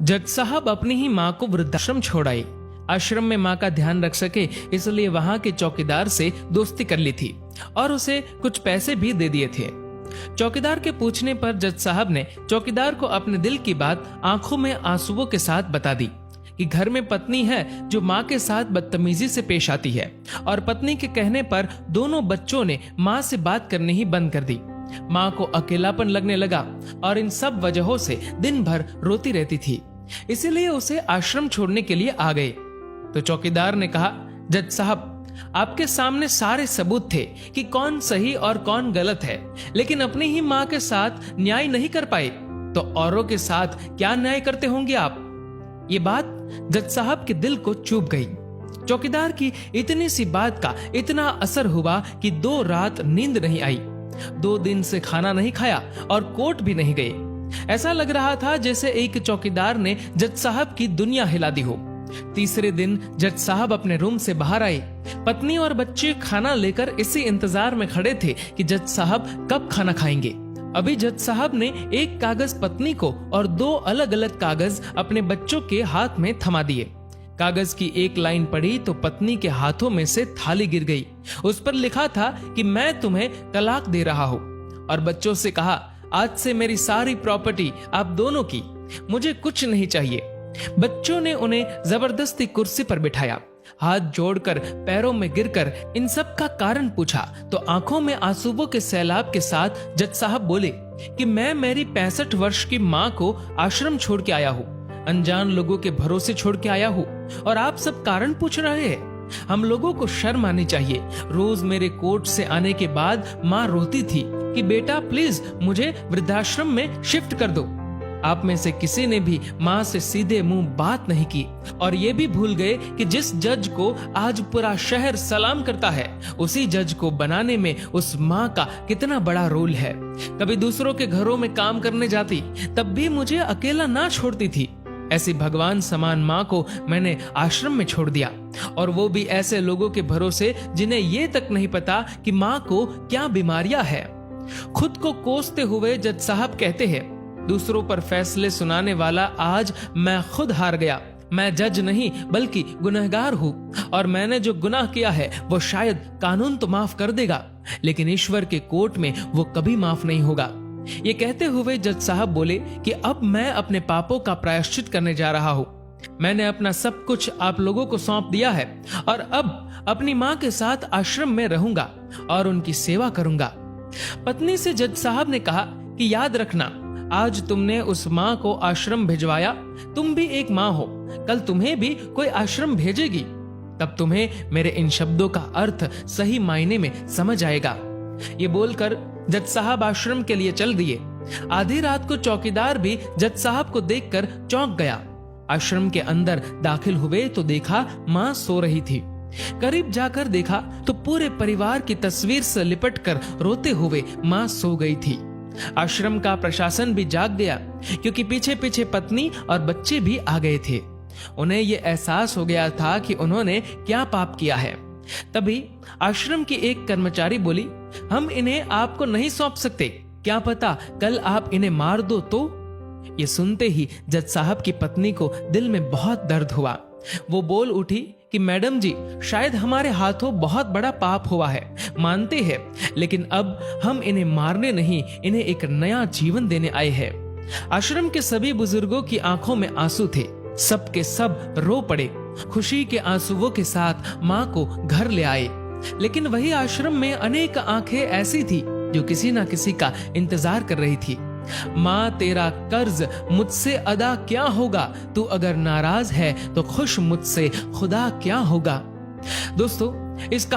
जज साहब अपनी ही माँ को वृद्धाश्रम छोड़ आए। आश्रम में माँ का ध्यान रख सके इसलिए वहां के चौकीदार से दोस्ती कर ली थी और उसे कुछ पैसे भी दे दिए थे। चौकीदार के पूछने पर जज साहब ने चौकीदार को अपने दिल की बात आंखों में आंसुओं के साथ बता दी कि घर में पत्नी है जो माँ के साथ बदतमीजी से पेश आती है और पत्नी के कहने पर दोनों बच्चों ने माँ से बात करनी ही बंद कर दी। माँ को अकेलापन लगने लगा और इन सब वजहों से दिन भर रोती रहती थी, इसीलिए उसे आश्रम छोड़ने के लिए आ गए। तो चौकीदार ने कहा, जज साहब आपके सामने सारे सबूत थे कि कौन सही और कौन गलत है, लेकिन अपनी ही माँ के साथ न्याय नहीं कर पाए तो औरों के साथ क्या न्याय करते होंगे आप। ये बात जज साहब के दिल को चुभ गई। चौकीदार की इतनी सी बात का इतना असर हुआ कि 2 रात नींद नहीं आई, 2 दिन से खाना नहीं खाया और कोर्ट भी नहीं गए। ऐसा लग रहा था जैसे एक चौकीदार ने जज साहब की दुनिया हिला दी हो। तीसरे दिन जज साहब अपने रूम से बाहर आए। पत्नी और बच्चे खाना लेकर इसी इंतजार में खड़े थे कि जज साहब कब खाना खाएंगे। अभी जज साहब ने एक कागज पत्नी को और 2 अलग अलग कागज अपने बच्चों के हाथ में थमा दिए। कागज की एक लाइन पढ़ी तो पत्नी के हाथों में से थाली गिर गई। उस पर लिखा था कि मैं तुम्हें तलाक दे रहा हूँ, और बच्चों से कहा, आज से मेरी सारी प्रॉपर्टी आप दोनों की, मुझे कुछ नहीं चाहिए। बच्चों ने उन्हें जबरदस्ती कुर्सी पर बिठाया। हाथ जोड़कर पैरों में गिरकर इन सब का कारण पूछा तो आंखों में आंसुओं के सैलाब के साथ जज साहब बोले कि मैं मेरी 65 वर्ष की माँ को आश्रम छोड़ के आया हूँ, अनजान लोगों के भरोसे छोड़ के आया हूँ, और आप सब कारण पूछ रहे हैं। हम लोगों को शर्म आनी चाहिए। रोज मेरे कोर्ट से आने के बाद माँ रोती थी कि बेटा प्लीज मुझे वृद्धाश्रम में शिफ्ट कर दो। आप में से किसी ने भी माँ से सीधे मुंह बात नहीं की और ये भी भूल गए कि जिस जज को आज पूरा शहर सलाम करता है, उसी जज को बनाने में उस माँ का कितना बड़ा रोल है। कभी दूसरों के घरों में काम करने जाती तब भी मुझे अकेला ना छोड़ती थी। ऐसी भगवान समान माँ को मैंने आश्रम में छोड़ दिया, और वो भी ऐसे लोगों के भरोसे जिन्हें ये तक नहीं पता कि माँ को क्या बीमारियां है। खुद को कोसते हुए जज साहब कहते हैं, दूसरों पर फैसले सुनाने वाला आज मैं खुद हार गया। मैं जज नहीं बल्कि गुनहगार हूँ, और मैंने जो गुनाह किया है वो शायद कानून तो माफ कर देगा, लेकिन ईश्वर के कोर्ट में वो कभी माफ नहीं होगा। ये कहते हुए जज साहब बोले कि अब मैं अपने पापों का प्रायश्चित करने जा रहा हूँ। मैंने अपना सब कुछ आप लोगों को सौंप दिया है और अब अपनी माँ के साथ आश्रम में रहूंगा और उनकी सेवा करूंगा। पत्नी से जज साहब ने कहा कि याद रखना, आज तुमने उस माँ को आश्रम भिजवाया, तुम भी एक माँ हो, कल तुम्हें भी कोई आश्रम भेजेगी, तब तुम्हें मेरे इन शब्दों का अर्थ सही मायने में समझ आएगा। ये बोलकर जज साहब आश्रम के लिए चल दिए। आधी रात को चौकीदार भी जज साहब को देखकर चौंक गया। आश्रम के अंदर दाखिल हुए तो देखा माँ सो रही थी। करीब जाकर देखा तो पूरे परिवार की तस्वीर से लिपटकर रोते हुए माँ सो गई थी। आश्रम का प्रशासन भी जाग गया, क्योंकि पीछे पीछे पत्नी और बच्चे भी आ गए थे। उन्हें यह एहसास हो गया था कि उन्होंने क्या पाप किया है। तभी आश्रम की एक कर्मचारी बोली, हम इन्हें आपको नहीं सौंप सकते, क्या पता कल आप इन्हें मार दो तो। ये सुनते ही जज साहब की पत्नी को दिल में बहुत दर्द हुआ। वो बोल उठी कि मैडम जी, शायद हमारे हाथों बहुत बड़ा पाप हुआ है, मानते हैं, लेकिन अब हम इन्हें मारने नहीं, इन्हें एक नया जीवन देने आए हैं। आश्रम के सभी बुजुर्गों की आंखों में आंसू थे। सब के सब रो पड़े। खुशी के आंसुओं के साथ माँ को घर ले आए। लेकिन वही आश्रम में अनेक आंखें ऐसी थी जो किसी ना किसी का इंतजार कर रही थी। माँ, तेरा कर्ज मुझसे अदा क्या होगा, तू अगर नाराज है तो खुश मुझसे खुदा क्या होगा। दोस्तों, इस कहानी